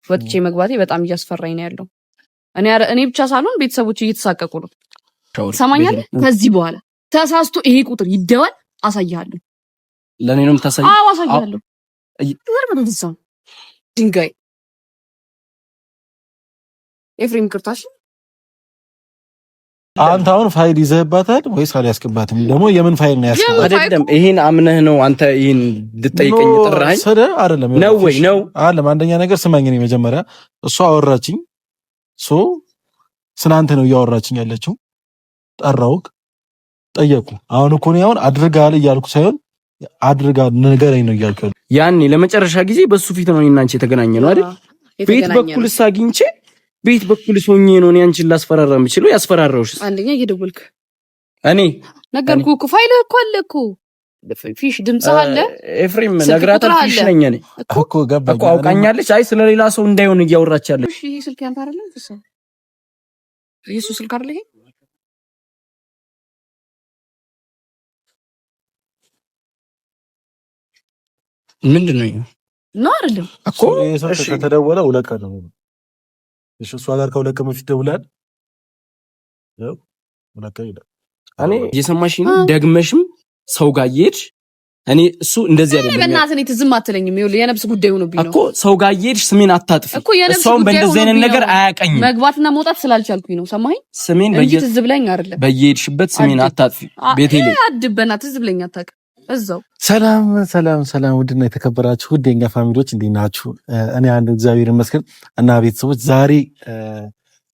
ወጥቼ መግባቴ በጣም እያስፈራኝ ነው ያለው። እኔ ብቻ ሳልሆን ቤተሰቦች እየተሳቀቁ ነው። ሰማኛለህ? ከዚህ በኋላ ተሳስቶ ይሄ ቁጥር ይደወል አሳያለሁ። ለኔ ነው የምታሳይ? አዎ አሳያለሁ። ድንጋይ ኤፍሬም ቅርታሽ አንተ አሁን ፋይል ይዘህባታል ወይስ አልያዝክባትም? ደግሞ የምን ፋይል ነው ያስቀመጥከው? አይደለም ይሄን አምነህ ነው አንተ ይሄን ልጠይቀኝ ጥራኝ አይደለም ነው ወይ ነው አይደለም። አንደኛ ነገር ስማኝ፣ እኔ መጀመሪያ እሷ አወራችኝ፣ ስናንተ ነው እያወራችኝ ያለችው። ጠራውክ፣ ጠየቁ። አሁን እኮ ነው አሁን አድርጋል እያልኩ ሳይሆን አድርጋ ንገረኝ ነው እያልኩ። ያኔ ለመጨረሻ ጊዜ በሱ ፊት ነው እኔና አንቺ የተገናኘ ነው አይደል? ቤት በኩልስ አግኝቼ ቤት በኩልስ ሆኜ ነው እኔ አንቺን ላስፈራራ የምችለው። ያስፈራራውሽ አንደኛ እየደወልክ እኔ ነገርኩ እኮ ፋይል እኮ አለ እኮ ፊሽ ድምጽ አለ። ኤፍሬም ነግራታል። ፊሽ ነኝ እኔ እኮ ገባኝ እኮ አውቃኛለች። አይ ስለሌላ ሰው እንዳይሆን እያወራች ያለች። እሺ ይሄ ስልክ ያንተ አይደለም? ኢየሱስ ስልክ አይደል ይሄ? ምንድን ነው ነው አይደለም እኮ እሺ። ከተደወለ ሁለት ቀን ነው እሺ። እሷ ጋር ከሁለት ቀን በፊት ደውላል። ያው ሁለት ቀን ይላል። እኔ እየሰማሽኝ ነው። ደግመሽም ሰው ጋር እየሄድሽ እኔ እሱ እንደዚህ አይደለም። በእናትህ እኔ ትዝም አትለኝም። ይኸውልህ የነብስ ጉዳይ ሆኖብኝ ነው እኮ ሰው ጋር እየሄድሽ ስሜን አታጥፊ። እሷም በእንደዚህ አይነት ነገር አያቀኝም። መግባትና መውጣት ስላልቻልኩኝ ነው። ሰማኸኝ? ስሜን ትዝ ብለኝ አይደለም። በየሄድሽበት ስሜን አታጥፊ። ቤቴ ላይ አድበና ትዝ ብለኝ አታውቅም። እዛው ሰላም ሰላም ሰላም። ውድና የተከበራችሁ ውድ የኛ ፋሚሊዎች እንዴት ናችሁ? እኔ አንድ እግዚአብሔር ይመስገን እና ቤተሰቦች ዛሬ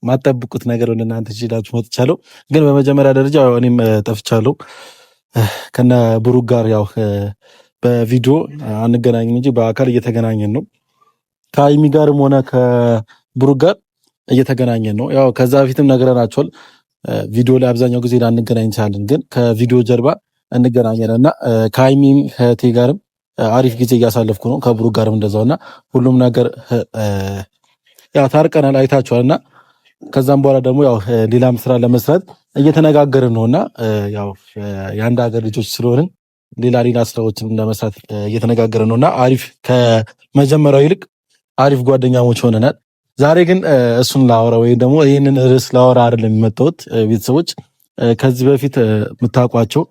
ማጠብቁት ነገር ወደ እናንተ ይዤላችሁ መጥቻለሁ። ግን በመጀመሪያ ደረጃ እኔም ጠፍቻለሁ ከነ ብሩክ ጋር ያው በቪዲዮ አንገናኝም እንጂ በአካል እየተገናኘን ነው። ከአይሚ ጋርም ሆነ ከብሩክ ጋር እየተገናኘን ነው። ያው ከዛ በፊትም ነግረናቸዋል። ቪዲዮ ላይ አብዛኛው ጊዜ ላንገናኝ እንችላለን፣ ግን ከቪዲዮ ጀርባ እንገናኛለን እና ከአይሚም ከቴ ጋርም አሪፍ ጊዜ እያሳለፍኩ ነው። ከብሩክ ጋርም እንደዛውና ሁሉም ነገር ያው ታርቀናል፣ አይታችኋልና ከዛም በኋላ ደግሞ ያው ሌላም ስራ ለመስራት እየተነጋገርን ነውና ያው የአንድ ሀገር ልጆች ስለሆንን ሌላ ስራዎችን ለመስራት እየተነጋገርን ነውና አሪፍ ከመጀመሪያው ይልቅ አሪፍ ጓደኛሞች ሆነናል። ዛሬ ግን እሱን ላወራ ወይ ደግሞ ይህንን ርዕስ ላወራ አይደለም የመጣሁት ቤተሰቦች። ከዚህ በፊት የምታውቋቸው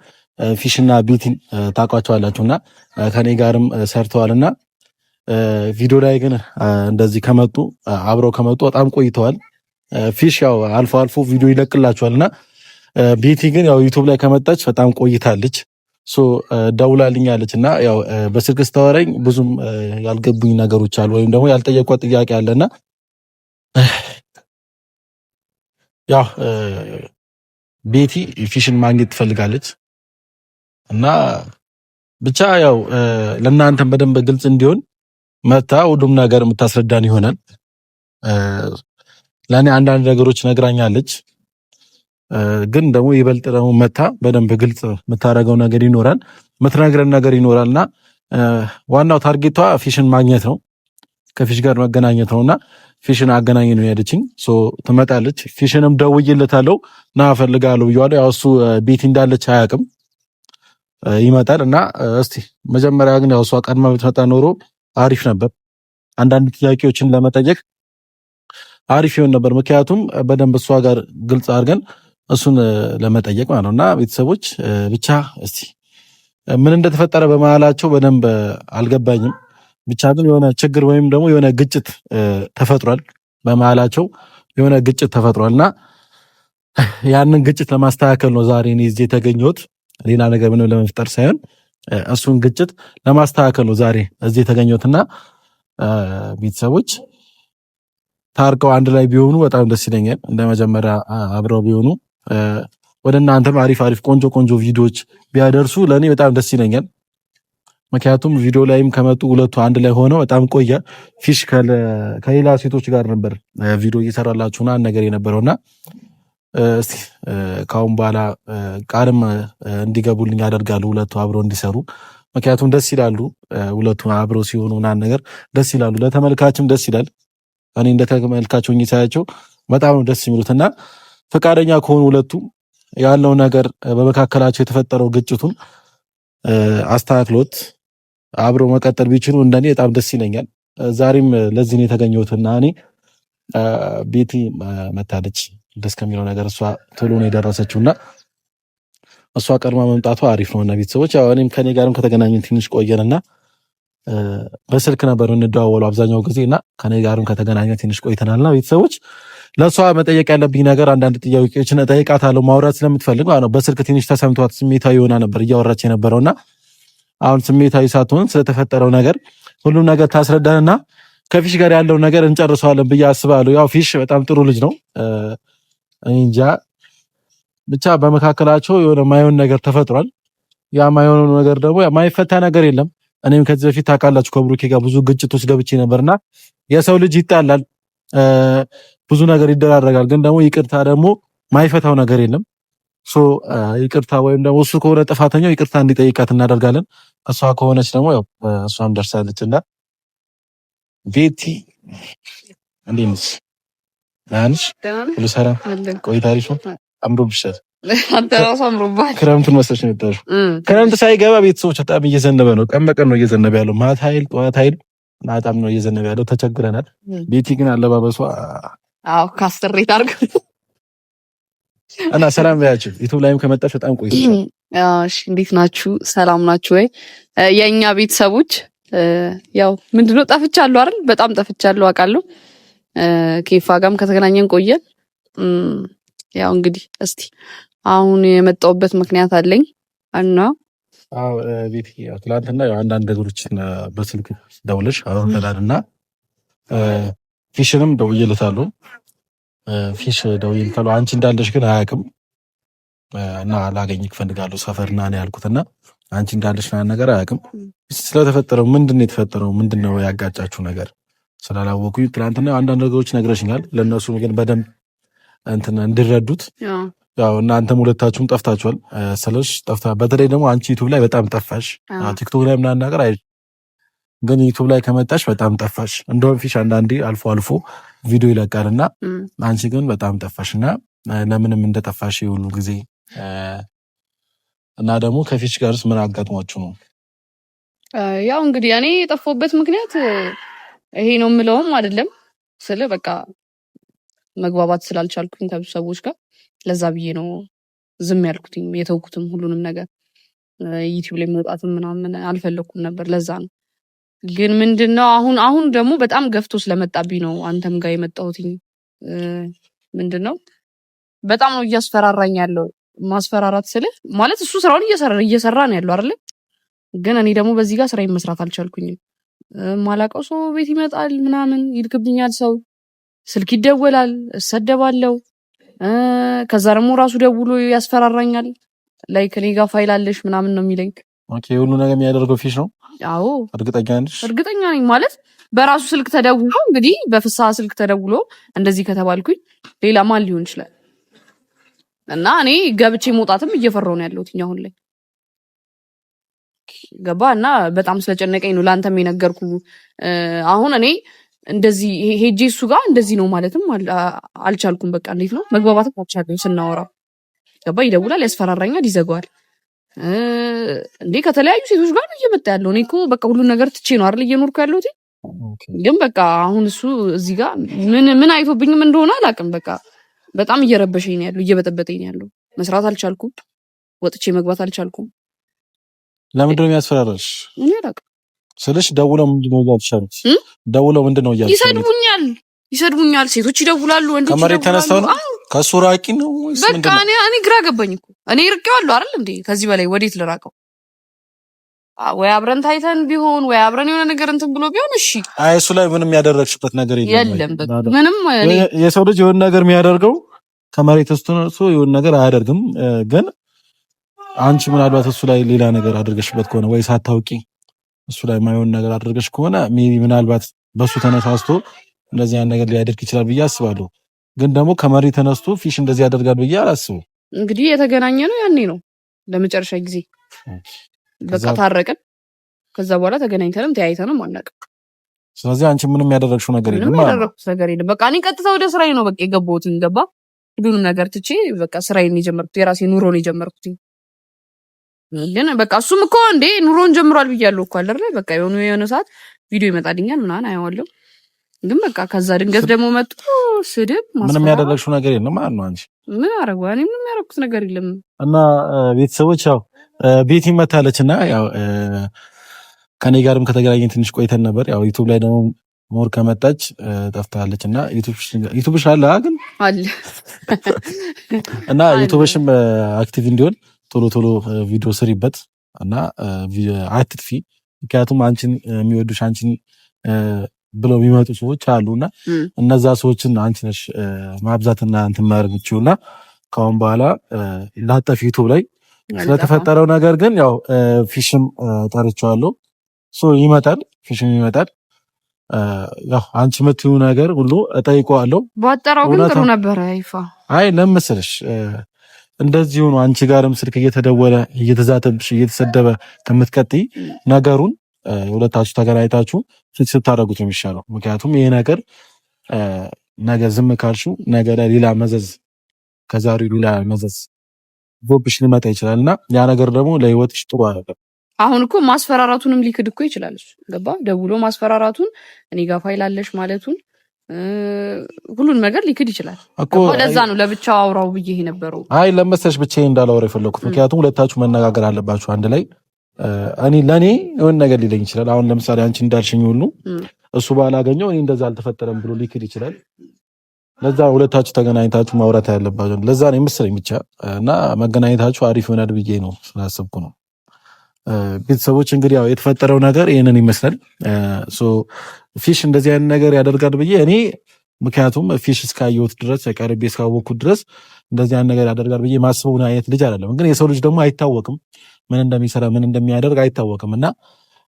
ፊሽና ቢቲን ታውቋቸዋላችሁና ከኔ ጋርም ሰርተዋልና ቪዲዮ ላይ ግን እንደዚህ ከመጡ አብረው ከመጡ በጣም ቆይተዋል። ፊሽ ያው አልፎ አልፎ ቪዲዮ ይለቅላችኋልና ቤቲ ግን ያው ዩቲዩብ ላይ ከመጣች በጣም ቆይታለች። ደውላልኛለች እና ያው በስልክ ስታወራኝ ብዙም ያልገቡኝ ነገሮች አሉ ወይም ደግሞ ያልጠየኳት ጥያቄ አለና ያው ቤቲ ፊሽን ማግኘት ትፈልጋለች እና ብቻ ያው ለእናንተም በደንብ ግልጽ እንዲሆን መታ ሁሉም ነገር የምታስረዳን ይሆናል። ለእኔ አንዳንድ ነገሮች ነግራኛለች፣ ግን ደግሞ ይበልጥ ደግሞ መታ በደንብ ግልጽ የምታደርገው ነገር ይኖራል፣ የምትነግረን ነገር ይኖራልና ዋናው ታርጌቷ ፊሽን ማግኘት ነው፣ ከፊሽ ጋር መገናኘት ነውና ፊሽን አገናኝ ነው ያለችኝ። ትመጣለች። ፊሽንም ደውዬለታለሁ ና እፈልጋለሁ ብዬዋለሁ። ያው እሱ ቤት እንዳለች አያውቅም፣ ይመጣል እና እስቲ መጀመሪያ ግን ያው እሷ ቀድማ ብትመጣ ኖሮ አሪፍ ነበር። አንዳንድ ጥያቄዎችን ለመጠየቅ አሪፍ ይሆን ነበር። ምክንያቱም በደንብ እሷ ጋር ግልጽ አድርገን እሱን ለመጠየቅ ማለት ነውና ቤተሰቦች ብቻ እስቲ ምን እንደተፈጠረ በመሃላቸው በደንብ አልገባኝም። ብቻ ግን የሆነ ችግር ወይም ደግሞ የሆነ ግጭት ተፈጥሯል፣ በመሃላቸው የሆነ ግጭት ተፈጥሯልና ያንን ግጭት ለማስተካከል ነው ዛሬ እኔ እዚህ የተገኘሁት። ሌላ ነገር ምንም ለመፍጠር ሳይሆን እሱን ግጭት ለማስተካከል ነው ዛሬ እዚህ የተገኘሁትና ቤተሰቦች ታርቀው አንድ ላይ ቢሆኑ በጣም ደስ ይለኛል። እንደ መጀመሪያ አብረው ቢሆኑ ወደ እናንተም አሪፍ ቆንጆ ቪዲዮዎች ቢያደርሱ ለኔ በጣም ደስ ይለኛል። ምክንያቱም ቪዲዮ ላይም ከመጡ ሁለቱ አንድ ላይ ሆነው በጣም ቆየ። ፊሽ ከሌላ ሴቶች ጋር ነበር ቪዲዮ እየሰራላችሁና ነገር የነበረውና እስቲ ካሁን በኋላ ቃልም እንዲገቡልኝ ያደርጋሉ ሁለቱ አብረው እንዲሰሩ። ምክንያቱም ደስ ይላሉ ሁለቱ አብረው ሲሆኑ ምናምን ነገር ደስ ይላሉ፣ ለተመልካችም ደስ ይላል። እኔ እንደተመልካቸው ሳያቸው በጣም ነው ደስ የሚሉትና ፈቃደኛ ከሆኑ ሁለቱ ያለው ነገር በመካከላቸው የተፈጠረው ግጭቱን አስተካክሎት አብረው መቀጠል ቢችሉ እንደኔ በጣም ደስ ይለኛል። ዛሬም ለዚህ ነው የተገኘሁትና እኔ ቤቲ መታለች ደስ ከሚለው ነገር እሷ ቶሎ ነው የደረሰችውና እሷ ቀድማ መምጣቷ አሪፍ ነው። እና ቤተሰቦች ያው እኔም ከኔ ጋርም ከተገናኘን ትንሽ ቆየንና በስልክ ነበር እንደዋወሉ አብዛኛው ጊዜና ከኔ ጋርም ከተገናኘን ትንሽ ቆይተናልና ቤተሰቦች ለሷ መጠየቅ ያለብኝ ነገር አንዳንድ ጥያቄዎችን እጠይቃታለሁ። ማውራት ስለምትፈልግ ነው። በስልክ ትንሽ ተሰምቷት ስሜታዊ ሆና ነበር እያወራች የነበረውና አሁን ስሜታዊ ሳትሆን ስለተፈጠረው ነገር ሁሉም ነገር ታስረዳንና ከፊሽ ጋር ያለው ነገር እንጨርሰዋለን ብዬ አስባለሁ። ያው ፊሽ በጣም ጥሩ ልጅ ነው። እንጃ ብቻ በመካከላቸው የሆነ ማይሆን ነገር ተፈጥሯል። ያ ማይሆን ነገር ደግሞ ማይፈታ ነገር የለም። እኔም ከዚህ በፊት ታውቃላችሁ ከብሩኬ ጋር ብዙ ግጭቶች ገብቼ ነበርና የሰው ልጅ ይጣላል፣ ብዙ ነገር ይደራረጋል። ግን ደግሞ ይቅርታ ደግሞ ማይፈታው ነገር የለም። ይቅርታ ወይም ደግሞ እሱ ከሆነ ጥፋተኛው ይቅርታ እንዲጠይቃት እናደርጋለን። እሷ ከሆነች ደግሞ ያው እሷም ደርሳለችና ቤቲ እንዴት ነሽ? ናንሽ ሁሉ ሰላም ቆይታ አሪፍ ነው። አምሮብሻል። አንተ ራስህ አምሮብሃል። ክረምቱን መስለሽ ነው የመጣሽው። ክረምት ሳይገባ ቤተሰቦች በጣም እየዘነበ ነው። ቀን በቀን ነው እየዘነበ ያለው። ማታ ኃይል ጠዋት ኃይል በጣም ነው እየዘነበ ያለው። ተቸግረናል። ቤቲ ግን አለባበሷ ካስተሬት አድርገው እና ሰላም በያችሁ። ዩቲዩብ ላይም ከመጣሽ በጣም ቆይተሻል። እሺ እንዴት ናችሁ? ሰላም ናችሁ ወይ? የኛ ቤተሰቦች ያው ምንድነው ጠፍቻለሁ አይደል? በጣም ጠፍቻለሁ አውቃለሁ። ኬፋ ጋርም ከተገናኘን ቆየን። ያው እንግዲህ እስቲ አሁን የመጣሁበት ምክንያት አለኝ እና ቤት ትላንትና ያው አንዳንድ ነገሮችን በስልክ ደውለሽ አውርተናልና ፊሽንም ደውዬለታለሁ። ፊሽ ደውዬለታለሁ። አንቺ እንዳለሽ ግን አያውቅም እና ላገኝክ እፈልጋለሁ ሰፈርና ነው ያልኩትና አንቺ እንዳለሽ ነገር አያውቅም። ስለተፈጠረው ምንድነው የተፈጠረው? ምንድነው ያጋጫችሁ ነገር ስላላወቁኝ ትላንትና አንዳንድ ነገሮች ነግረሽኛል። ለነሱ ግን በደንብ እንትን እንዲረዱት ያው እናንተም ሁለታችሁም ጠፍታችኋል። ስለሽ ጠፍታ በተለይ ደግሞ አንቺ ዩቲዩብ ላይ በጣም ጠፋሽ። ቲክቶክ ላይ ምናምን ነገር አይ ግን ዩቲዩብ ላይ ከመጣሽ በጣም ጠፋሽ። እንደውም ፊሽ አንዳንዴ አልፎ አልፎ ቪዲዮ ይለቃልና አንቺ ግን በጣም ጠፋሽና ለምንም እንደጠፋሽ የሁሉ ጊዜ እና ደግሞ ከፊሽ ጋርስ ምን አጋጥሟችሁ ነው? ያው እንግዲህ እኔ የጠፋሁበት ምክንያት ይሄ ነው የምለውም አይደለም ስለ በቃ መግባባት ስላልቻልኩኝ ከብዙ ሰዎች ጋር ለዛ ብዬ ነው ዝም ያልኩትኝ የተውኩትም ሁሉንም ነገር ዩቲዩብ ላይ መውጣትም ምናምን አልፈለኩም ነበር። ለዛ ነው። ግን ምንድነው አሁን ደግሞ በጣም ገፍቶ ስለመጣብኝ ነው አንተም ጋር የመጣሁትኝ። ምንድነው በጣም ነው እያስፈራራኝ ያለው። ማስፈራራት ስለ ማለት እሱ ስራውን እየሰራ ነው ያለው አይደል? ግን እኔ ደግሞ በዚህ ጋር ስራዬን መስራት አልቻልኩኝም። ማላውቀው ሰው ቤት ይመጣል ምናምን ይልክብኛል፣ ሰው ስልክ ይደወላል፣ እሰደባለሁ። ከዛ ደግሞ ራሱ ደውሎ ያስፈራራኛል። ላይክ እኔ ጋር ፋይል አለሽ ምናምን ነው የሚለኝ። ኦኬ ሁሉ ነገር የሚያደርገው ፊሽ ነው? አዎ እርግጠኛ ነሽ? እርግጠኛ ነኝ። ማለት በራሱ ስልክ ተደውሎ እንግዲህ በፍስሐ ስልክ ተደውሎ እንደዚህ ከተባልኩኝ ሌላ ማን ሊሆን ይችላል? እና እኔ ገብቼ መውጣትም እየፈራሁ ነው ያለሁት አሁን ላይ ገባ። እና በጣም ስለጨነቀኝ ነው ለአንተም የነገርኩ። አሁን እኔ እንደዚህ ሄጄ እሱ ጋር እንደዚህ ነው ማለትም አልቻልኩም። በቃ እንዴት ነው መግባባትም አልቻልኩም። ስናወራ ገባ ይደውላል፣ ያስፈራራኛል፣ ይዘጋዋል። እንዴ ከተለያዩ ሴቶች ጋር ነው እየመጣ ያለው። እኔ እኮ በቃ ሁሉን ነገር ትቼ ነው አይደል እየኖርኩ ያለሁት። ግን በቃ አሁን እሱ እዚህ ጋር ምን አይቶብኝም እንደሆነ አላውቅም። በቃ በጣም እየረበሸኝ ነው ያለው፣ እየበጠበጠኝ ነው ያለው። መስራት አልቻልኩም፣ ወጥቼ መግባት አልቻልኩም። ለምንድን ነው የሚያስፈራራሽ? እኔ አላውቅም። ስለሽ ደውለው ምንድነው ያልቻሉት? ደውለው ምንድነው ያልቻሉት? ይሰድቡኛል። ሴቶች ይደውላሉ፣ ወንዶች ይደውላሉ። ከመሬት ተነስተው ነው ከሱ ራቂ ነው ወይስ ምንድነው? በቃ እኔ ግራ ገባኝ እኮ። እኔ ርቄዋለሁ አይደል እንዴ? ከዚህ በላይ ወዴት ልራቀው? ወይ አብረን ታይተን ቢሆን ወይ አብረን የሆነ ነገር እንትን ብሎ ቢሆን እሺ። አይ እሱ ላይ ምንም ያደረግሽበት ነገር የለም። በቃ ምንም የሰው ልጅ የሆነ ነገር የሚያደርገው ከመሬት ተነስቶ የሆነ ነገር አያደርግም። ግን አንቺ ምናልባት እሱ ላይ ሌላ ነገር አድርገሽበት ከሆነ ወይ ሳታውቂ እሱ ላይ ማይሆን ነገር አድርገሽ ከሆነ ሜቢ ምናልባት በሱ ተነሳስቶ እንደዚህ ያን ነገር ሊያደርግ ይችላል ብዬ አስባለሁ። ግን ደግሞ ከመሬት ተነስቶ ፊሽ እንደዚህ ያደርጋል ብዬ አላስብም። እንግዲህ የተገናኘ ነው ያኔ ነው ለመጨረሻ ጊዜ በቃ ታረቅን። ከዛ በኋላ ተገናኝተንም ተያይተንም አናውቅም። ስለዚህ አንቺ ምንም ያደረግሽው ነገር የለም ማለት ነው? ያደረግኩት ነገር የለም። በቃ እኔ ቀጥታ ወደ ስራዬ ነው በቃ የገባሁት። ገባ ሁሉንም ነገር ትቼ በቃ ስራዬን የጀመርኩት የራሴ ኑሮን የጀመርኩት። ግን በቃ እሱም እኮ እንዴ ኑሮን ጀምሯል ብያለሁ እኮ አይደል? በቃ የሆነ ሰዓት ቪዲዮ ይመጣልኛል ምናምን አየዋለሁ። ግን በቃ ከዛ ድንገት ደግሞ መጥቶ ስድብ ምንም ያደረግሽው ነገር የለም ማለት ነው አንቺ? ምን አረጋው? እኔ ምንም ያደረኩት ነገር የለም። እና ቤተሰቦች ያው ቤቲ መታለችና ያው ከኔ ጋርም ከተገናኘን ትንሽ ቆይተን ነበር። ያው ዩቲዩብ ላይ ደግሞ ሞር ከመጣች ጠፍታለች እና ዩቲዩብሽ አለ ግን አለ እና ዩቲዩብሽም አክቲቭ እንዲሆን ቶሎ ቶሎ ቪዲዮ ስሪበት እና አትጥፊ። ምክንያቱም አንቺን የሚወዱሽ አንቺን ብለው የሚመጡ ሰዎች አሉና እነዛ ሰዎችን አንቺ ነሽ ማብዛትና እንትን ማድረግ የምትችይውና ከአሁን በኋላ ላጠፊ ዩቲዩብ ላይ ስለተፈጠረው ነገር ግን ያው ፊሽም ጠርቼዋለሁ። ይመጣል፣ ፊሽም ይመጣል። ያው አንቺ የምትይው ነገር ሁሉ እጠይቀዋለሁ። ባጠራው ግን ጥሩ ነበር። ይፋ አይ ለምስልሽ እንደዚህ ሆኖ አንቺ ጋርም ስልክ እየተደወለ እየተዛተብሽ እየተሰደበ ከምትቀጥይ ነገሩን ሁለታችሁ ተገናኝታችሁ ፊክስ ስታደርጉት የሚሻለው። ምክንያቱም ይሄ ነገር ነገ ዝም ካልሽው ነገ ሌላ መዘዝ ከዛሬው ሌላ መዘዝ ቦብሽ ሊመጣ ይችላልና ያ ነገር ደግሞ ለህይወትሽ ጥሩ አይደለም። አሁን እኮ ማስፈራራቱንም ሊክድ እኮ ይችላል። ገባ ደውሎ ማስፈራራቱን እኔ ጋር ፋይል አለሽ ማለቱን ሁሉን ነገር ሊክድ ይችላል እኮ። ለዛ ነው ለብቻው አውራው ብዬ ነበረው። አይ ለመሰሽ ብቻዬ እንዳላወራ የፈለኩት ምክንያቱም ሁለታችሁ መነጋገር አለባችሁ አንድ ላይ። እኔ ለኔ የሆነ ነገር ሊለኝ ይችላል። አሁን ለምሳሌ አንቺ እንዳልሽኝ ሁሉ እሱ ባላገኘው እኔ እንደዛ አልተፈጠረም ብሎ ሊክድ ይችላል። ለዛ ሁለታችሁ ተገናኝታችሁ ማውራት ያለባችሁ ለዛ ነው የምስለኝ ብቻ እና መገናኘታችሁ አሪፍ ይሆናል ብዬ ነው ስላሰብኩ ነው። ቤተሰቦች እንግዲህ ያው የተፈጠረው ነገር ይሄንን ይመስላል። ፊሽ እንደዚህ አይነት ነገር ያደርጋል ብዬ እኔ ምክንያቱም ፊሽ እስካየሁት ድረስ ቀርቤ እስካወቅኩት ድረስ እንደዚህ አይነት ነገር ያደርጋል ብዬ ማስበው አይነት ልጅ አይደለም። ግን የሰው ልጅ ደግሞ አይታወቅም፣ ምን እንደሚሰራ ምን እንደሚያደርግ አይታወቅም እና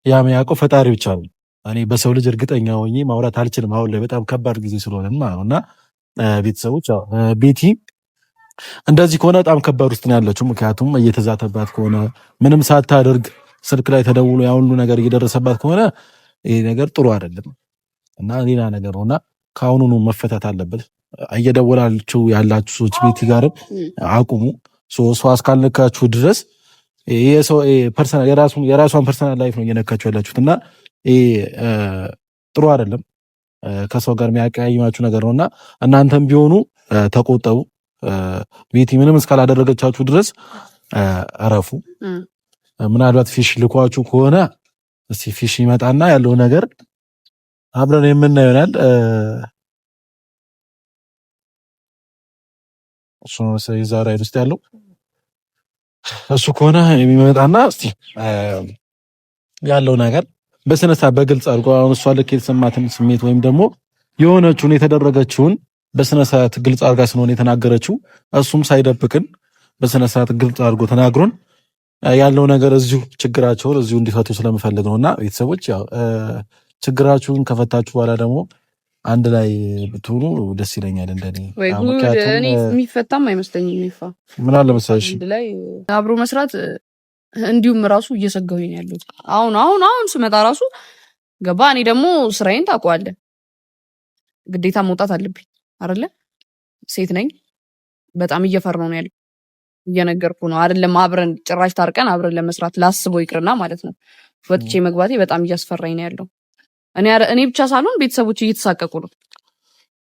ያ የሚያውቀው ፈጣሪ ብቻ ነው። እኔ በሰው ልጅ እርግጠኛ ሆኜ ማውራት አልችልም አሁን ላይ በጣም ከባድ ጊዜ ስለሆነ ማለት ነውና ቤተሰቦች ቤቲ እንደዚህ ከሆነ በጣም ከባድ ውስጥ ነው ያለችው። ምክንያቱም እየተዛተባት ከሆነ ምንም ሳታደርግ ስልክ ላይ ተደውሎ ያ ሁሉ ነገር እየደረሰባት ከሆነ ይሄ ነገር ጥሩ አይደለም እና ሌላ ነገር ነውና ከአሁኑኑ መፈታት አለበት። እየደወላችሁ ያላችሁ ሰዎች ቤቲ ጋርም አቁሙ። ሰው አስካልነካችሁ ድረስ የሰው ፐርሰናል የራሷን ፐርሰናል ላይፍ ነው እየነካችሁ ያላችሁት እና ጥሩ አይደለም። ከሰው ጋር የሚያቀያይማችሁ ነገር ነውና እናንተም ቢሆኑ ተቆጠቡ። ቤቲ ምንም እስካላደረገቻችሁ ድረስ አረፉ። ምናልባት ፊሽ ልኳችሁ ከሆነ እስቲ ፊሽ ይመጣና ያለው ነገር አብረን የምናየው ይሆናል። እሱ ነው ዛሬ ውስጥ ያለው እሱ ከሆነ የሚመጣና እስቲ ያለው ነገር በስነሳ በግልጽ አድርጎ አሁን እሷ ልክ የተሰማትን ስሜት ወይም ደግሞ የሆነችውን የተደረገችውን በስነሳት ግልጽ አድርጋ ስለሆነ የተናገረችው እሱም ሳይደብቅን በስነሳት ግልጽ አድርጎ ተናግሮን ያለው ነገር እዚሁ ችግራቸውን እዚሁ እንዲፈቱ ስለምፈልግ ነውና ቤተሰቦች ያው ችግራችሁን ከፈታችሁ በኋላ ደግሞ አንድ ላይ ብትሆኑ ደስ ይለኛል። እንደኔ እኔ የሚፈታም አይመስለኝም። ይፋ ምን አለ መሰለሽ አንድ ላይ አብሮ መስራት እንዲሁም ራሱ እየሰጋሁኝ ያለው አሁን ስመጣ ራሱ ገባ። እኔ ደግሞ ስራዬን ታውቀዋለህ፣ ግዴታ መውጣት አለብኝ አይደለ? ሴት ነኝ። በጣም እየፈራሁ ነው ያለው። እየነገርኩ ነው አይደለም? አብረን ጭራሽ ታርቀን አብረን ለመስራት ላስበው ይቅርና ማለት ነው ወጥቼ መግባቴ በጣም እያስፈራኝ ነው ያለው። እኔ ብቻ ሳልሆን ቤተሰቦች እየተሳቀቁ ነው።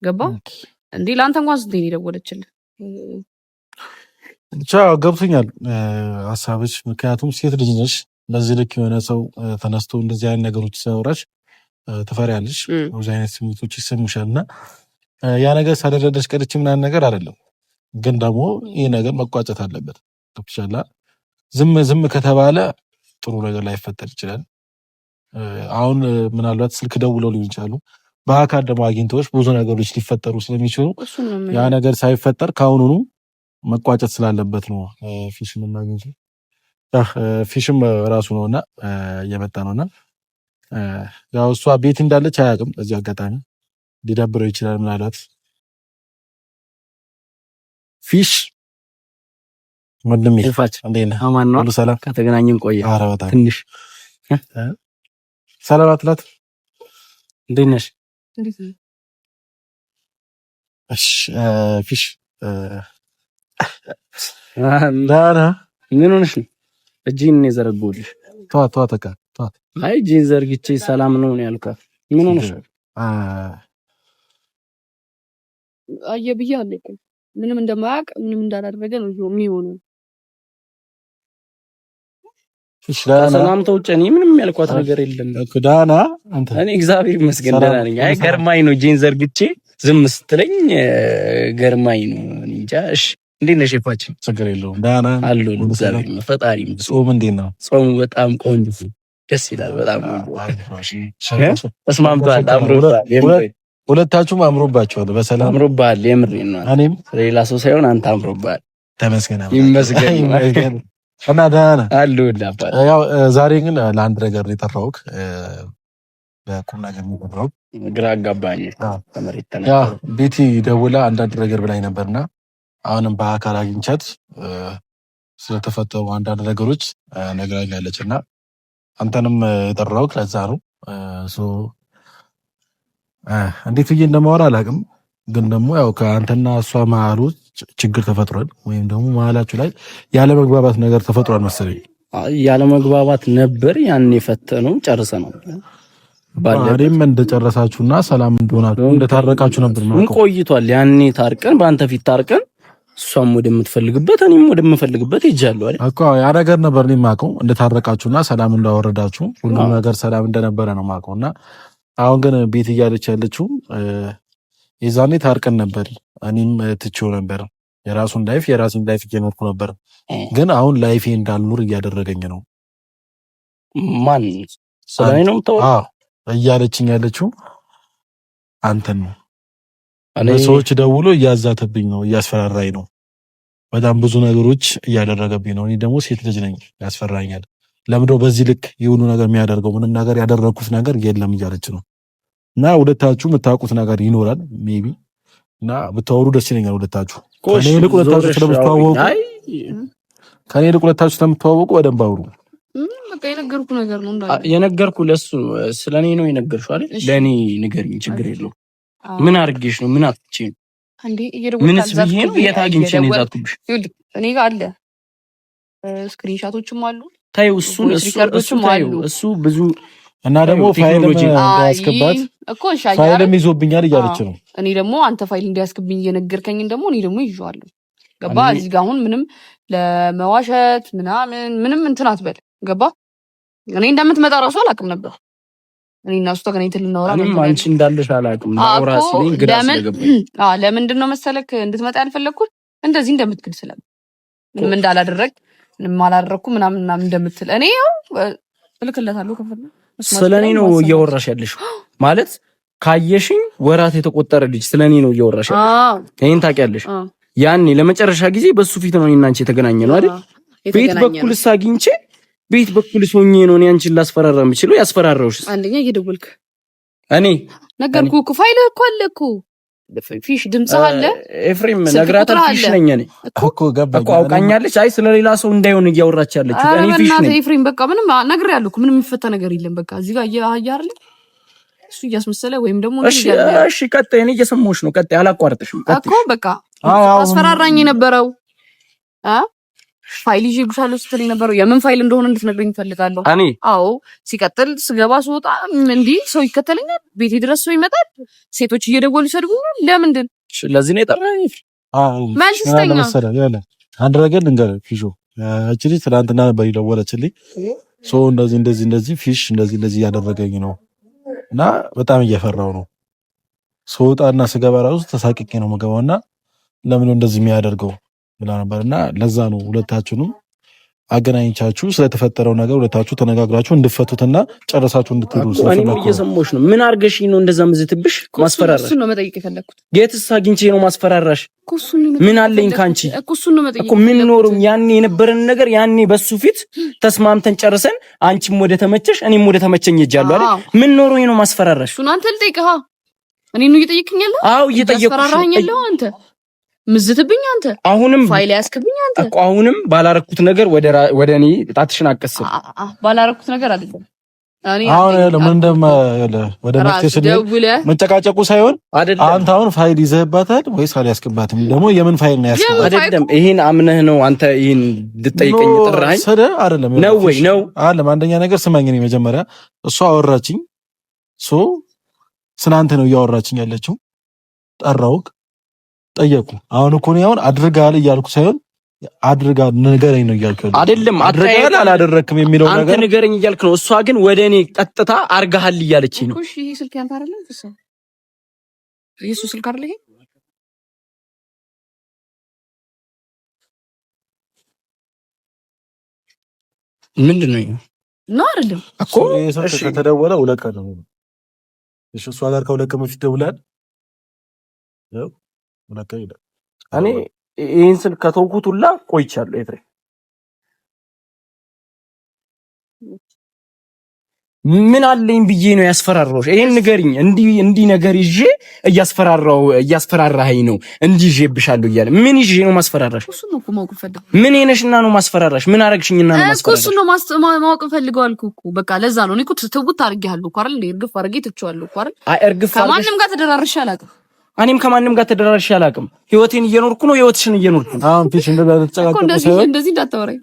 ገባ እንዴ? ለአንተ እንኳን ስንቴ ነው የደወለችልህ? ብቻ ገብቶኛል ሀሳብሽ። ምክንያቱም ሴት ልጅ ነሽ። ለዚህ ልክ የሆነ ሰው ተነስቶ እንደዚህ አይነት ነገሮች ሲያወራሽ ትፈሪያለሽ። ብዙ አይነት ስሜቶች ይሰሙሻልና ያ ነገር ሳደረደሽ ቀርቼ ምናምን ነገር አይደለም። ግን ደግሞ ይሄ ነገር መቋጨት አለበት። ገብቶሻል? ዝም ከተባለ ጥሩ ነገር ላይፈጠር ይችላል። አሁን ምናልባት ስልክ ደውለው ሊሆን ይችላሉ። በአካል ደግሞ አግኝተውሽ ብዙ ነገሮች ሊፈጠሩ ስለሚችሉ ያ ነገር ሳይፈጠር ከአሁኑኑ መቋጨት ስላለበት ነው ፊሽም ማግኘት። ፊሽም ራሱ ነውና እየመጣ ነውና ያው እሷ ቤት እንዳለች አያውቅም። በዚህ አጋጣሚ ሊደብረው ይችላል ምናልባት። ፊሽ ወንድሜ ይፋች እንዴት ነህ? አማን ነው። ሰላም ከተገናኘን ቆየ። ኧረ በጣም ትንሽ ሰላም አትላት። እንዴት ነሽ? እሺ ፊሽ ዳና ምን ሆነሽ ነው? እጅን ነው የዘረጋሁልሽ። ተዋ ተቃ አይ እጄን ዘርግቼ ሰላም ነው ያልኳት። ምን ሆነሽ? ብያለሁ እኮ ምንም እንደማያውቅ ምንም እንዳላደረገ ነው የሚሆነው። ሰላምታ ውጭ እኔ ምንም ያልኳት ነገር የለም እኮ ዳና። እኔ እግዚአብሔር ይመስገን ደህና ነኝ። አይ ገርማኝ ነው እጄን ዘርግቼ ዝም ስትለኝ ገርማኝ ነው። እንጃ። እሺ እንዴት ነሽ ሼፋችን? ችግር የለውም ዳና አሉ። እግዚአብሔር ፈጣሪ ጾም እንዴት ነው? ጾሙ በጣም ቆንጆ ደስ ይላል። በጣም ቆንጆ ተስማምቷል። አምሮባል። ሁለታችሁም አምሮባችኋል። በሰላም አምሮባል። የምሬን ነው። እኔም ሌላ ሰው ሳይሆን አንተ አምሮባል። ተመስገን ይመስገን። እና ዳና አሉ። ያው ዛሬ ግን ለአንድ ነገር ነው የጠራሁት። በቁም ነገር ነው የጠራሁት። ግራ አጋባኝ። ተመሬት ተነሳ። ያው ቤቲ ደውላ አንዳንድ ነገር ብላኝ ነበርና አሁንም በአካል አግኝቻት ስለተፈጠሩ አንዳንድ ነገሮች ነግራኛለች እና አንተንም የጠራሁት ለዛ ነው። እንዴት ብዬ እንደማወራ አላውቅም፣ ግን ደግሞ ያው ከአንተና እሷ መሀል ችግር ተፈጥሯል፣ ወይም ደግሞ መሀላችሁ ላይ ያለ መግባባት ነገር ተፈጥሯል መሰለኝ። ያለ መግባባት ነበር ያን የፈተነው ጨርሰናል። ባለንም እንደጨረሳችሁና ሰላም እንደሆናችሁ እንደታረቃችሁ ነበር ማለት ነው። ቆይቷል። ያኔ ታርቀን በአንተ ፊት ታርቀን እሷም ወደምትፈልግበት እኔም ወደምፈልግበት ሄጃለሁ አይደል እኮ። ያ ነገር ነበር እኔ የማውቀው እንደታረቃችሁና ሰላም እንዳወረዳችሁ ሁሉም ነገር ሰላም እንደነበረ ነው የማውቀውና አሁን ግን ቤት እያለች ያለችው የዛኔ ታርቀን ነበር። እኔም ትቼው ነበር። የራሱን ላይፍ እየኖርኩ ነበር። ግን አሁን ላይፌ እንዳልኖር እያደረገኝ ነው። ማን ስለኔ ነው የምታወራው? እያለችኝ ያለችው አንተን ነው። ሰዎች ደውሎ እያዛተብኝ ነው፣ እያስፈራራኝ ነው። በጣም ብዙ ነገሮች እያደረገብኝ ነው። እኔ ደግሞ ሴት ልጅ ነኝ፣ ያስፈራኛል። ለምንድነው በዚህ ልክ የሆኑ ነገር የሚያደርገው? ምንም ነገር ያደረኩት ነገር የለም እያለች ነው። እና ሁለታችሁ የምታውቁት ነገር ይኖራል ሜቢ እና ብታወሩ ደስ ይለኛል። ሁለታችሁ ከኔ ይልቅ ሁለታችሁ ስለምትተዋወቁ በደንብ አውሩ። በቃ የነገርኩ ነገር ነው እንዳለ የነገርኩ ለሱ ስለኔ ነው የነገርሽው አይደል? ለኔ ንገሪኝ፣ ችግር የለው። ምን አድርጌሽ ነው? ምን አጥቼ ነው? አንዴ ምንስ ብዬ ነው? የት አግኝቼ ነው የዛትኩብሽ? እኔ ጋር አለ ስክሪንሻቶችም አሉ። ታዩ እሱ ብዙ እና ደግሞ ፋይል እንዲያስገባት እኮ ፋይልም ይዞብኛል እያለች ነው። እኔ ደግሞ አንተ ፋይል እንዲያስገብኝ እየነገርከኝን ደግሞ እኔ ደግሞ ይዤዋለሁ። ገባ? እዚህ ጋር አሁን ምንም ለመዋሸት ምንም እንትን አትበል። ገባ? እኔ እንደምትመጣ ራሱ አላውቅም ነበር። እኔ እና እሱ ተገናኝተን ልናወራ ነበር። እኔም አንቺ እንዳለሽ አላውቅም። ማውራት ስለኝ ግራ ስለገባኝ ለምንድን ነው መሰለክ እንድትመጣ ያልፈለኩት? እንደዚህ እንደምትክድ ስለም ምንም እንዳላደረግ ምንም አላደረኩ ምናምን እንደምትል እኔ ያው እልክለታለሁ። ከፈለ ስለኔ ነው እያወራሽ ያለሽ ማለት ካየሽኝ ወራት የተቆጠረ ልጅ ስለኔ ነው እያወራሽ ያለሽ። ይሄን ታውቂያለሽ። ያኔ ለመጨረሻ ጊዜ በሱ ፊት ነው እኔና አንቺ የተገናኘ ነው አይደል? ቤት በኩልስ አግኝቼ ቤት በኩልስ ሆኜ ነው እኔ አንቺን ላስፈራራ የምችለው። ያስፈራራውሽ አንደኛ እየደወልክ እኔ ነገርኩህ እኮ ፋይል እኮ አለ እኮ ፊሽ ድምጽ አለ። ኤፍሬም ነግራታል። ፊሽ ነኝ እኔ እኮ ገባኝ እኮ አውቃኛለች። አይ ስለሌላ ሰው እንዳይሆን እያወራች ያለችው እኔ ፊሽ ነኝ። ኤፍሬም በቃ ምንም ነግሬያለሁ እኮ ምንም የሚፈታ ነገር የለም። በቃ እዚህ ጋር አይደል እሱ እያስመሰለ ወይም ደግሞ እሺ ቀጣይ እኔ እየሰማሁሽ ነው። ቀጣይ አላቋርጥሽም እኮ በቃ አስፈራራኝ የነበረው ፋይል ይዤ ብሻለሁ ስትለኝ ነበረው። የምን ፋይል እንደሆነ እንድትነግረኝ እፈልጋለሁ። አዎ ሲቀጥል ስገባ ስወጣ እንዲህ ሰው ይከተለኛል፣ ቤቴ ድረስ ሰው ይመጣል፣ ሴቶች እየደወሉ ይሰድቡኛል። ለምንድን? ለዚህ ነው የጠራኝ። መልስስተኛ አንድ ነገር ልንገርህ ፊሾ፣ እቺ ልጅ ትናንትና ነበር የደወለችልኝ። እንደዚህ ፊሽ እንደዚህ እያደረገኝ ነው እና በጣም እየፈራው ነው። ስወጣና ስገባ ራሱ ተሳቅቄ ነው የምገባውና ለምን እንደዚህ የሚያደርገው ብላ ነበርና ለዛ ነው ሁለታችሁንም አገናኝቻችሁ ስለተፈጠረው ነገር ሁለታችሁ ተነጋግራችሁ እንድፈቱትና ጨረሳችሁ እንድትሄዱ ስለፈለኩ ነው። እየሰማሁሽ ነው። ምን አርገሽ ነው እንደዛ ምዝትብሽ ማስፈራራሽ? እሱ ነው መጠየቅ የፈለኩት። የትስ አግኝቼ ነው ማስፈራራሽ? ምን አለኝ ካንቺ እሱ ነው መጠየቅ እኮ ምን ኖር ያኔ የነበረን ነገር ያኔ በሱ ፊት ተስማምተን ጨርሰን አንቺም ወደ ተመቸሽ እኔም ወደ ተመቸኝ ሄጃለሁ አይደል? ምን ኖሮኝ ነው ማስፈራራሽ? እሱን አንተ ልጠይቅህ። እኔ ነው እየጠየቅኝ ያለው? አዎ እየጠየቅኩሽ ያለው አንተ ምዝትብኝ አንተ አሁንም ፋይል ያስከብኝ አንተ እኮ አሁንም ባላረኩት ነገር ወደ እኔ ጣትሽን አቀስም። ባላረኩት ነገር አይደለም አሁን ለምን ወደ መክሰስ መጨቃጨቁ ሳይሆን አንተ አሁን ፋይል ይዘህባታል ወይስ አልያዝክባትም? ደግሞ የምን ፋይል ነው ያስቀመጥከው? አይደለም ይሄን አምነህ ነው አንተ ይሄን ልጠይቀኝ ጥራኝ አይደለም ነው ወይ ነው አይደለም። አንደኛ ነገር ስማኝ፣ እኔ መጀመሪያ እሷ አወራችኝ ስናንተ ነው እያወራችኝ ያለችው። ጠራውክ ጠየቁ። አሁን እኮ ነው አሁን አድርጋል እያልኩ ሳይሆን አድርጋ ንገረኝ ነው እያልኩ አይደለም። አድርጋል አላደረክም የሚለው ነገር አንተ ንገረኝ እያልክ ነው። እሷ ግን ወደኔ ቀጥታ አርጋሃል እያለችኝ ነው። እሺ ይሄ ስልክ ያንተ አይደለም? ኢየሱስ ስልክ አይደለ ይሄ? ምንድነው ይሄ? ነው አይደለም እኮ እሺ። ከተደወለ ሁለት ቀን ነው። እሺ እሷ ጋር ከሁለት ቀን በፊት ደውላል። ያው ሁለት ቀን ይላል። እኔ ይሄን ስልክ ከተውኩት ሁላ ቆይቻለሁ። ኤፍሬም ምን አለኝ ብዬ ነው ያስፈራራሁሽ? ይሄን ንገሪኝ። እንዲህ ነገር ይዤ እያስፈራራኸኝ ነው። እንዲህ ይዤብሻለሁ እያለ ምን ይዤ ነው ማስፈራራሽ? እሱ ነው ማወቅ ፈልገው። ምን ሄነሽና ነው ማስፈራራሽ? ምን አረግሽኝና ነው ማስፈራራሽ? እሱ ነው ማወቅ ፈልገው አልኩህ እኮ። በቃ ለዛ ነው እኔ እኮ ትውት አድርጌሃለሁ እኮ አይደል? እርግፍ አድርጌ ትቼዋለሁ እኮ አይደል? አይ እርግፍ ከማንም ጋር ተደራርሼ አላውቅም። እኔም ከማንም ጋር ተደራርሼ አላውቅም። ህይወቴን እየኖርኩ ነው፣ ህይወትሽን እየኖርኩ ነው። አሁን ፊሽ እንደተጨቃጨቁ ሳይሆን እንደዚህ እንዳታወራኝ፣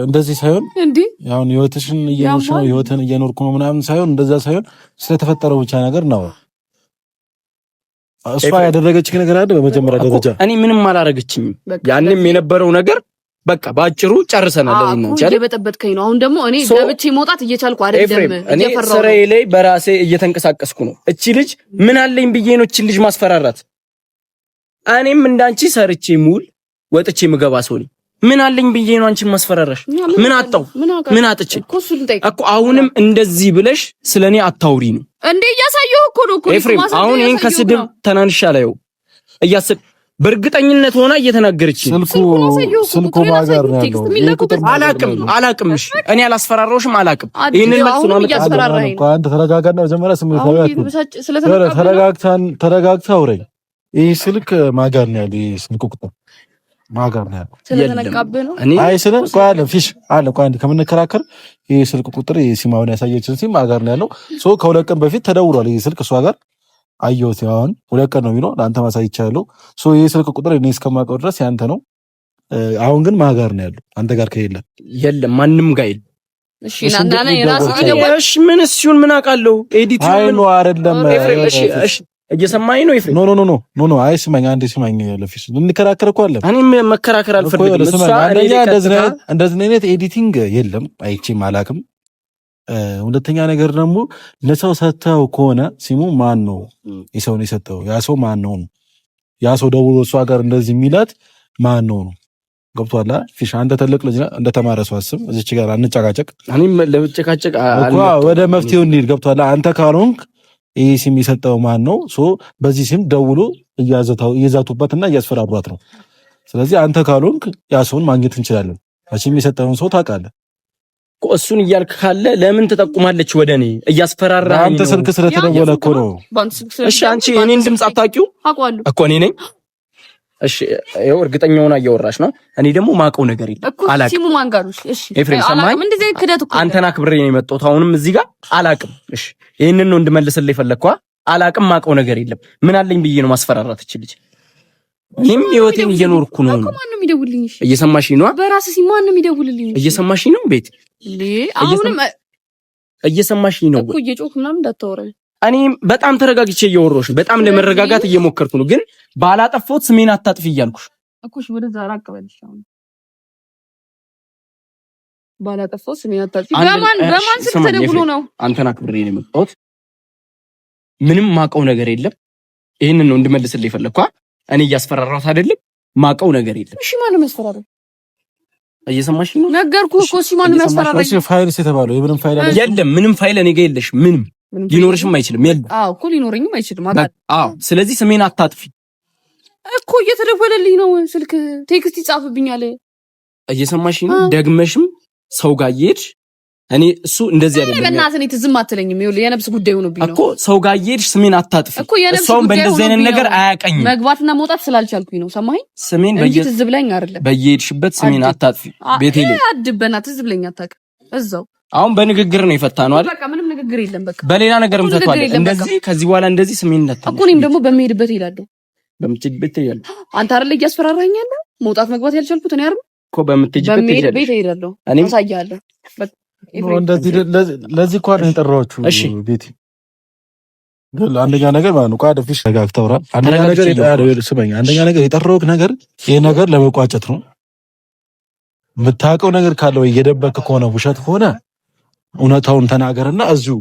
እንደዚህ ሳይሆን እንዴ አሁን ህይወትሽን እየኖርሽ ነው፣ ህይወትን እየኖርኩ ነው ምናምን ሳይሆን እንደዛ ሳይሆን ስለተፈጠረው ብቻ ነገር ነው። እሷ ያደረገችኝ ነገር አለ በመጀመሪያ ደረጃ። እኔ ምንም አላረገችኝም። ያንም የነበረው ነገር በቃ ባጭሩ ጨርሰናል። እንዴ በጠበጥከኝ ነው። አሁን ደግሞ እኔ ገብቼ መውጣት እየቻልኩ አይደለም። እኔ ስራዬ ላይ በራሴ እየተንቀሳቀስኩ ነው። እቺ ልጅ ምን አለኝ ብዬ ነው እቺ ልጅ ማስፈራራት? እኔም እንዳንቺ ሰርቼ ሙል ወጥቼ ምገባ ሰው ነኝ። ምን አለኝ ብዬ ነው አንቺን ማስፈራራሽ? ምን አጣው? ምን አጥቼ እኮ አሁንም እንደዚህ ብለሽ ስለኔ አታውሪ ነው እንዴ? እያሳየሁ እኮ ነው እኮ ኤፍሬም። አሁን ይሄን ከስድብ ተናንሻለሁ እያስብ በእርግጠኝነት ሆና እየተናገረች ስልኩ ማጋር ነው ያለው። አላቅም። እሺ እኔ አላስፈራራሁሽም። አላቅም። ይሄንን መልስ ነው የምታስፈራራኝ እኮ አንተ። ተረጋጋና መጀመሪያ ስሜታዊ አትሁን። ተረጋግታ አውረኝ። ይሄ ስልክ ማጋር ነው ያለው። ይሄ ስልክ ቁጥር ማጋር ነው ያለው። ስለተነቃብህ ነው። አይ ስለ ቋለ ፊሽ አለ ቋንድ ከምንከራከር ይሄ ስልክ ቁጥር ይሄ ሲማውን ያሳየችን ሲም ማጋር ነው ያለው። ከሁለት ቀን በፊት ተደውሏል ይሄ ስልክ እሷ ጋር አየሁት። አሁን ሁለት ቀን ነው የሚለው ለአንተ ማሳይቻለሁ። ይሄ ስልክ ቁጥር እኔ እስከማውቀው ድረስ ያንተ ነው። አሁን ግን ማጋር ነው ያለው። አንተ ጋር ከሌለ የለም ማንም ጋር የለም። እሺ ናናና የራስ ይደውልሽ ምን እሱን ምን አውቃለሁ። ኤዲት ነው አይደለም። እሺ እየሰማኝ ነው ኤፍሬም? ኖ አይ ስማኝ፣ አንዴ ስማኝ። ለፊሽ እንከራከር እኮ አለ። እኔም መከራከር አልፈልግም። እንደዚህ አይነት ኤዲቲንግ የለም፣ አይቼም አላውቅም። ሁለተኛ ነገር ደግሞ ለሰው ሰተው ከሆነ ሲሙ ማን ነው የሰው ነው የሰጠው? ያ ሰው ማን ነው? ያ ሰው ደውሎ እሷ ጋር እንደዚህ የሚላት ማን ነው? ገብቶሃል? ፊሽ አንተ ትልቅ ልጅ ነህ፣ እንደተማረ ሰው አስብ። እዚች ጋር አንጨቃጨቅ። እኔም ለብጨቃጨቅ ወደ መፍትሄው እንሂድ። ገብቶሃል? አንተ ካልሆንክ ይሄ ሲም የሰጠው ማን ነው? በዚህ ሲም ደውሎ እየዛቱበትና እያስፈራሯት ነው። ስለዚህ አንተ ካልሆንክ ያ ሰውን ማግኘት እንችላለን። እሺም የሰጠውን ሰው ታውቃለህ። እሱን እያልክ ካለ ለምን ትጠቁማለች ወደ እኔ? እያስፈራራኝ ነው። አንተ ስልክ ስለተደወለ እኮ ነው። እሺ አንቺ እኔን ድምጽ አታውቂው እኮ እኔ ነኝ። እሺ ይኸው እርግጠኛ ሆና እያወራሽ ነው። እኔ ደግሞ ማውቀው ነገር የለም። አላውቅም። ሲሙ ማን ጋር ነው? እሺ ኤፍሬም ሰማኝ። እንደዚህ ክደት እኮ አንተና ክብሬ ነው የመጣሁት። አሁንም እዚህ ጋር አላውቅም። እሺ ይሄንን ነው እንድመልስልህ የፈለግኳ። አላውቅም፣ ማውቀው ነገር የለም። ምን አለኝ ብዬ ነው ማስፈራራት ትችልሽ? ይሄም ህይወቴን እየኖርኩ ነው። ማን ነው የሚደውልልኝ? እሺ እየሰማሽኝ ነው? በራስህ ሲም ማን ነው የሚደውልልኝ? እየሰማሽኝ ነው? ቤት አሁንም እየሰማሽኝ ነው እኮ እየጮክ ምናምን እንዳታወራኝ። እኔ በጣም ተረጋግቼ እየወሮሽ በጣም ለመረጋጋት እየሞከርኩ ነው፣ ግን ባላጠፋሁት ስሜን አታጥፊ እያልኩሽ እኮ። እሺ ወደዛ ራቅ በልሽ። አሁን ባላጠፋሁት ስሜን አታጥፊ። በማን ስልክ ተደውሎ ነው? አንተና ክብሬ ነው የመጣሁት። ምንም ማውቀው ነገር የለም። ይሄንን ነው እንድመልስልህ የፈለግኳ። እኔ እያስፈራራሁት አይደለም፣ ማውቀው ነገር የለም። እሺ ማን ነው የሚያስፈራራው? እየሰማሽኝ ነው? ነገርኩህ እኮ። እሺ ማን ነው የሚያስፈራራው? እሺ ፋይልስ የተባለው የምንም ፋይል አለ? የለም፣ ምንም ፋይል እኔ ጋር የለሽ። ምንም ሊኖርሽም አይችልም። የለም። አዎ እኮ ሊኖረኝም አይችልም። አዎ ስለዚህ ስሜን አታጥፊ እኮ። እየተደወለልኝ ነው ስልክ፣ ቴክስት ይጻፍብኛል። እየሰማሽኝ ነው? ደግመሽም ሰው ጋር እየሄድሽ እኔ እሱ እንደዚህ አይደለም። በእናትህ እኔ ትዝም አትለኝም። ይኸውልህ የነብስ ጉዳይ ሆኖብኝ ነው እኮ። ሰው ጋር እየሄድሽ ስሜን አታጥፊ እኮ። እሷም በእንደዚህ አይነት ነገር አያቀኝም። መግባትና መውጣት ስላልቻልኩኝ ነው። ሰማኸኝ? ስሜን ትዝ ብለኝ አይደለም። በየሄድሽበት ስሜን አታጥፊ። ቤቴ ላይ አድበና ትዝ ብለኝ አታውቅም። እዛው አሁን በንግግር ነው የፈታነው አይደል? በቃ ምንም ንግግር የለም። በቃ በሌላ ነገርም ፈታዋል። እንደዚህ ከዚህ በኋላ እንደዚህ ስሜን ነታ እኮ እኔም ደግሞ በመሄድበት እሄዳለሁ። በምትሄድበት ትሄዳለህ። አንተ አይደል እያስፈራራኸኝ ያለ መውጣት መግባት ያልቻልኩት እኔ አይደል እኮ በምትሄድበት እሄዳለሁ። እኔም አሳያለሁ። እንደዚህ ለዚህ እኮ ነው የጠራኋችሁ። እሺ ቤቲ አንደኛ ነገር ማለት ነው ቃል ፊሽ ተጋግተውራ አንደኛ ነገር የጠራሁት ነገር ይሄ ነገር ለመቋጨት ነው። የምታውቀው ነገር ካለው እየደበክ ከሆነ ውሸት ከሆነ እውነታውን ተናገርና እዚሁ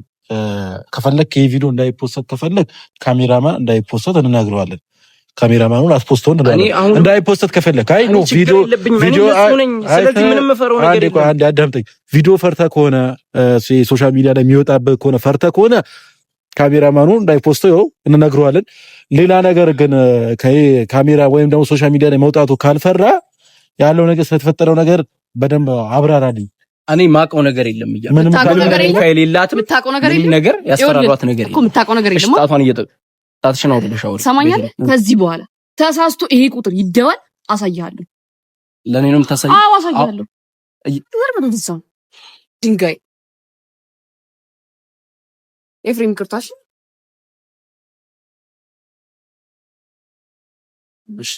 ከፈለክ ይሄ ቪዲዮ እንዳይፖስት ከፈለክ ካሜራማን እንዳይፖስት እንነግረዋለን። ካሜራማኑን አስፖስተው እንዳይፖስት ከፈለክ አይ ኖ ቪዲዮ ስለዚህ ምንም ፈረው ነገር የለም። አንዴ አዳምጠኝ። ቪዲዮ ፈርታ ከሆነ ሶሻል ሚዲያ ላይ የሚወጣበት ከሆነ ፈርታ ከሆነ ካሜራማኑን እንዳይፖስተው እንነግረዋለን። ሌላ ነገር ግን ካሜራ ወይም ደግሞ ሶሻል ሚዲያ ላይ መውጣቱ ካልፈራ ያለው ነገር ስለተፈጠረው ነገር በደንብ አብራራልኝ። እኔ ማቀው ነገር የለም እያለ ምንም ነገር ያስፈራሯት ነገር የለም። የምታውቀው ነገር የለም። ጣቷን ጣትሽን አውጥተሽ አውሪ። ሰማኛል። ከዚህ በኋላ ተሳስቶ ይሄ ቁጥር ይደወል አሳያለሁ። ለኔ ነው የምታሳይ? አዎ አሳያለሁ። ድንጋይ ኤፍሬም ቅርታሽ እሺ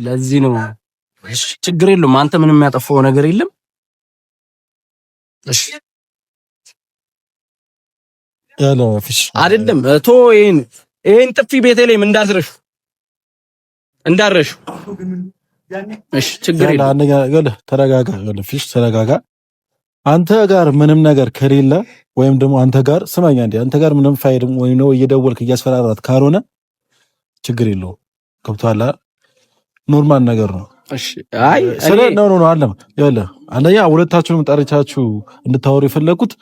ለዚህ ነው። እሺ ችግር የለውም። አንተ ምንም የሚያጠፋው ነገር የለም። እሺ ያለው ፊሽ አይደለም ቶ ይሄን ጥፊ ቤቴ ላይም እንዳትረሹ። እሺ ችግር የለም። አንደኛ ተረጋጋ። ፊሽ ተረጋጋ። አንተ ጋር ምንም ነገር ከሌለ ወይም ደግሞ አንተ ጋር ስማኛ እንዴ አንተ ጋር ምንም ፋይልም ወይ ነው እየደወልክ እያስፈራራት ካልሆነ ችግር የለውም። ገብቶሃል? ኖርማል ነገር ነው። እሺ አይ ነው አለም ያለ አንደኛ ሁለታችሁንም ጠርቻችሁ እንድታወሩ የፈለኩት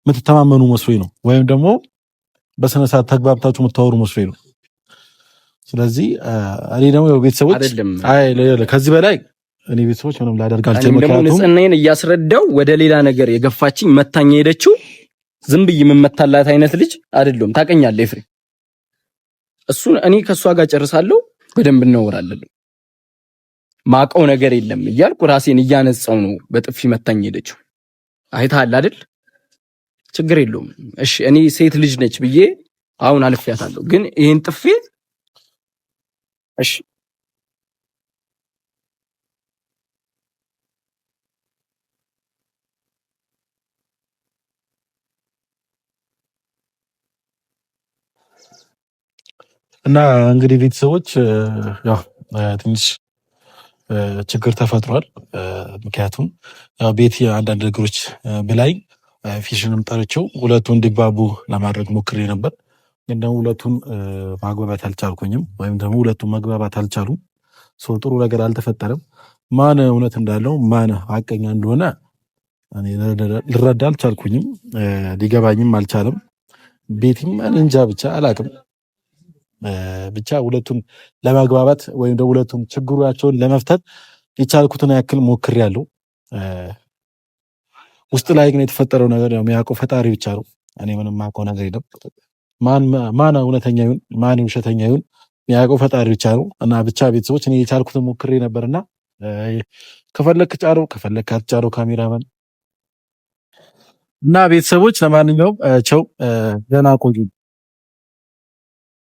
የምትተማመኑ መስሎኝ ነው፣ ወይም ደግሞ በስነ ስርዓት ተግባብታችሁ የምታወሩ መስሎኝ ነው። ስለዚህ እኔ ደግሞ ቤተሰቦች አይ ከዚህ በላይ እኔ ቤተሰቦች ምንም ላደርግ አልችልም። ምክንያቱም ንጽህናዬን እያስረዳው ወደ ሌላ ነገር የገፋችኝ መታኝ ሄደችው። ዝም ብዬ የምመታላት አይነት ልጅ አይደለም። ታውቀኛለህ ኤፍሬም። እሱን እኔ ከሷ ጋር ጨርሳለሁ፣ በደንብ እናወራለን። ማቀው ነገር የለም እያልኩ ራሴን እያነጻው ነው። በጥፊ መታኝ ሄደችው። አይተሃል አይደል? ችግር የለውም። እሺ እኔ ሴት ልጅ ነች ብዬ አሁን አልፌያታለሁ፣ ግን ይሄን ጥፊ እሺ እና እንግዲህ ቤተሰቦች ያው ትንሽ ችግር ተፈጥሯል። ምክንያቱም ያው ቤቲ አንዳንድ ነገሮች ብላይ ፊሽንም ጠርቼው ሁለቱ እንዲግባቡ ለማድረግ ሞክሬ ነበር፣ ግን ደግሞ ሁለቱን ማግባባት አልቻልኩኝም፣ ወይም ደግሞ ሁለቱን መግባባት አልቻሉም። ጥሩ ነገር አልተፈጠረም። ማን እውነት እንዳለው ማን ሐቀኛ እንደሆነ እኔ ልረዳ አልቻልኩኝም፣ ሊገባኝም አልቻለም። ቤቲም እኔ እንጃ ብቻ አላቅም። ብቻ ሁለቱን ለማግባባት ወይም ደግሞ ሁለቱን ችግሯቸውን ለመፍታት የቻልኩትን ያክል ሞክሬያለሁ። ውስጥ ላይ ግን የተፈጠረው ነገር ያው የሚያውቀው ፈጣሪ ብቻ ነው። እኔ ምንም የማውቀው ነገር የለም። ማን እውነተኛ ይሁን ማን ውሸተኛ ይሁን የሚያውቀው ፈጣሪ ብቻ ነው። እና ብቻ ቤተሰቦች እኔ የቻልኩትን ሞክሬ ነበርና ከፈለክ ጫረው ከፈለክ አትጫረው ካሜራማን። እና ቤተሰቦች ለማንኛውም ቸው ደህና ቆዩ።